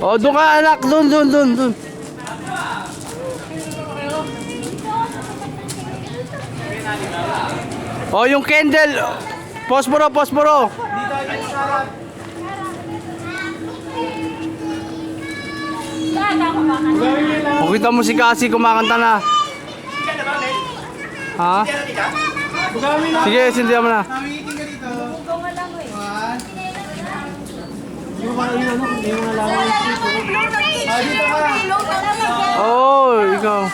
Oh, doon ka anak, doon. Oh, yung candle. Posporo. O, kita mo si Cassie kumakanta na. Ha? Sige, sindihan mo na. Oh, ikaw.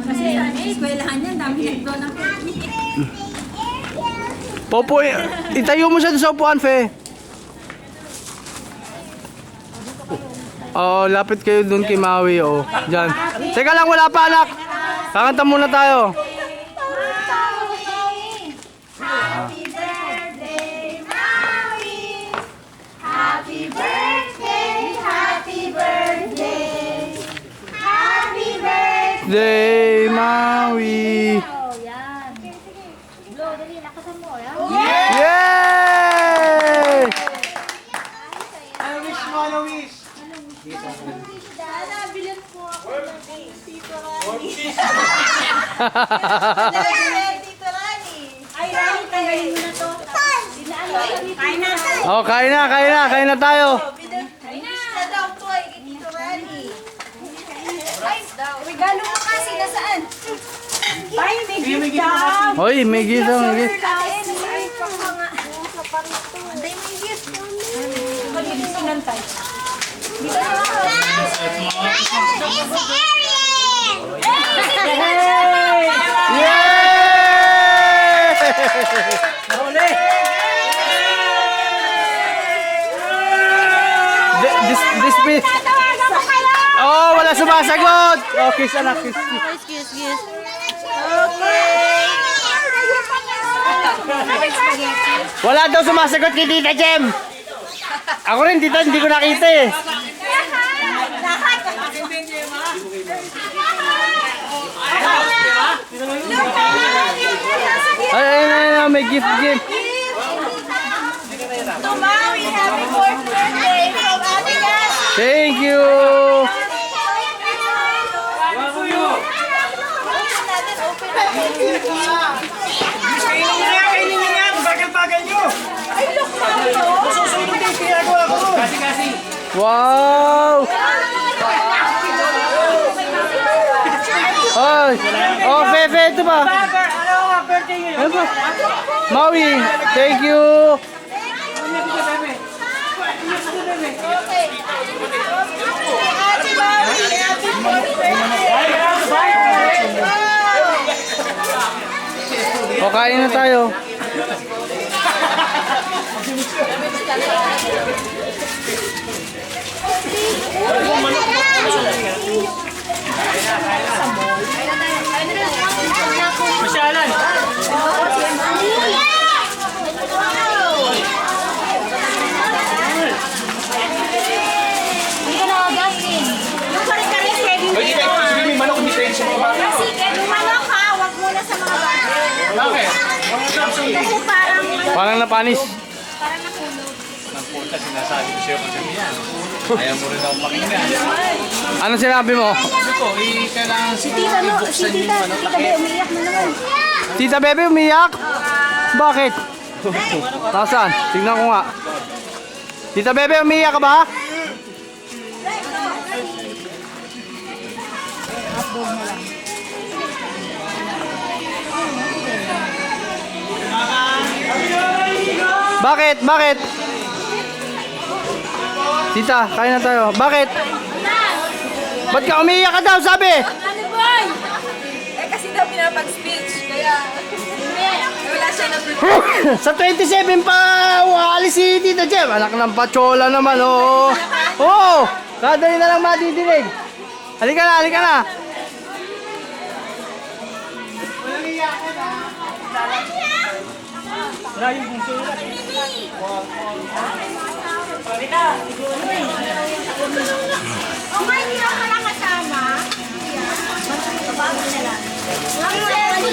Kasi eskwelahan yan, dami nagdo ng Popo, itayo mo siya doon sa upuan, Fe. Oh, lapit kayo doon kay Maui, oh. Diyan. Teka lang, wala pa, anak. Kakanta muna tayo. Happy birthday, Maui! Happy birthday! Happy birthday! Happy birthday! Day, Maui. Oh, yan. Sige. Blow, dali, lakasan mo, yan. Yay! Ano wish? Dala, bilan po ako ng Tito Rani. Tito Rani. Ay, Rani, tanggalin mo na to. Kain na. Oh, kain na tayo. Wish na daw to ay kay Tito Rani. Ay, regalo mo kasi nasaan? Ay, may gift ka. Hoy, may gift daw, may gift. Ay, panganga. Anday, may gift. Pagiging sinantay. Dito na ako. Yay! This piece. Oh, wala sumasagot. Oh, kiss anak, kiss. Wala daw sumasagot kay Tita Jem. Ako rin, Tita, hindi ko nakita eh. Ay, may gift. Maui, happy birthday from Ate Gas. Thank you. Kainin niyo yan! Bagal-bagal niyo! Ay, look mo. Masusunod yung pinagawa ko! Kasi. Wow. Ay, oh, Fefe, ito ba? Ano nga birthday niyo? Ano ba? Maui, thank you. Ate Maui, happy birthday. O, kain na tayo. Masyalan! Hindi na agasin. Yung kare-kare schedule Pwede kayo, sige may manok, hindi tayo sa mga bata. Kasi yung manok ha, wag muna sa mga bata. Bakit? Kasi Parang napanis. parang nakulog. Puta, sinasabi ko sa'yo kasi yan. Ayaw mo rin ako pakinggan. Ano sinabi mo? Sabi ko, kailangan Tita, no, si tita, tita Bea, umiiyak na naman. Tita Bebe, umiyak? Bakit? Nasaan? Tingnan ko nga. Tita Bebe, umiyak ka ba? Bakit? Tita, kain na tayo. Bakit? Ba't ka umiiyak ka daw, sabi? Ano boy? Kasi daw pinapag-speech, kaya wala siya na Sa 27 pa, waalis si Tita Jem. Anak ng pachola naman, oo. Oo, kadali na lang madidinig. Halika na. Oh, may hindi ako pala kasama. Bago na lang. Baby,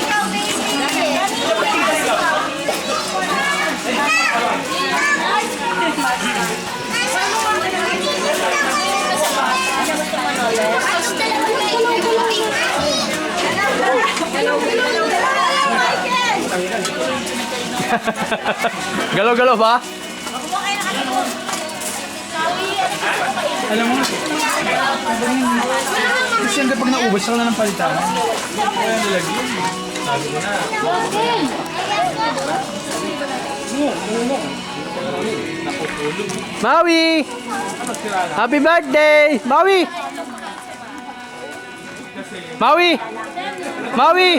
ikaw, baby. Galaw-galaw ba? Alam mo, kasi hanggang pag naubos, saka na ng palitan. Kaya nilagyan. Sabi ko na. Maui! Happy birthday! Maui! Maui! Maui!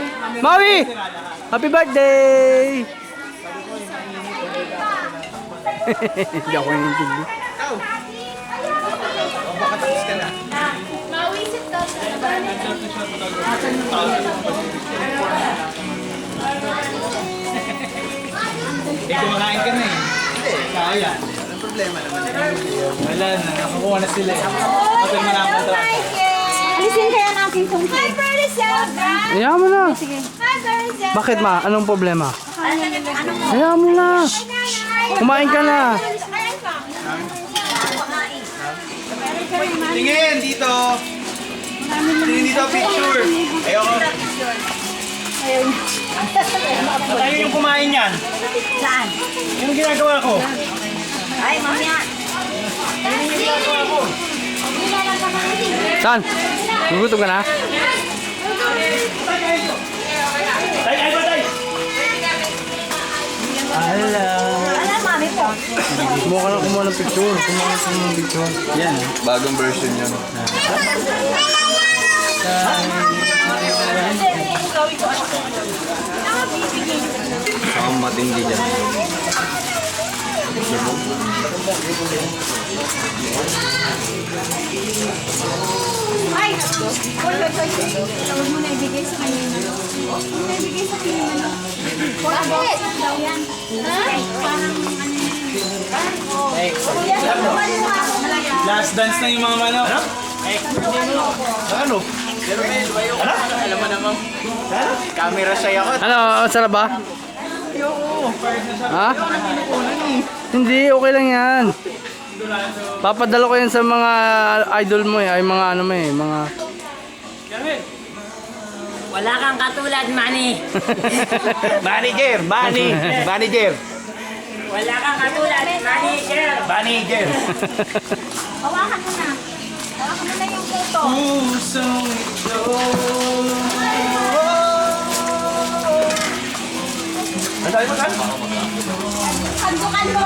Maui! Happy birthday! Hindi ako nintindi. Eh, kumakain ka na eh. Kaya. Anong problema naman eh? Wala na, nakakuha na sila eh. Hotel mo na ang kontrata. Alisin kaya natin itong Hi, Brother Zelda! Hayaan mo na. Hi, Brother Zelda! Bakit ma? Anong problema? Anong Hayaan mo na. Kumain ka na. Tingin dito! Tingin dito picture! Ayoko. Tayo yung kumain yan. Saan? Yung ginagawa ko. Ay, mamaya. Saan? Gugutom ka na? Alam, mami po. Kumuha ng picture. Kumuha ng picture. Yan. Bagong version yun. Ang matindi dyan. Ay! Huwag mo na ibigay sa kanya. Huwag mo na ibigay sa kanya. Bakit? Daw yan. Ha? Parang Last dance na yung mga mano. Ano? Ano? Alam mo naman. Camera shy ako. Ano? Sarap ba? Ha? Hindi, okay lang yan. Papadala ko yan sa mga idol mo eh. Ay mga ano mo eh. Mga... Wala kang katulad, Manny. Manager! Manager! Wala kang katulad, manager. Manager! hawakan mo na. Hawakan mo na yung photo. Pusong ito. Ano tayo mo? Kandukan mo.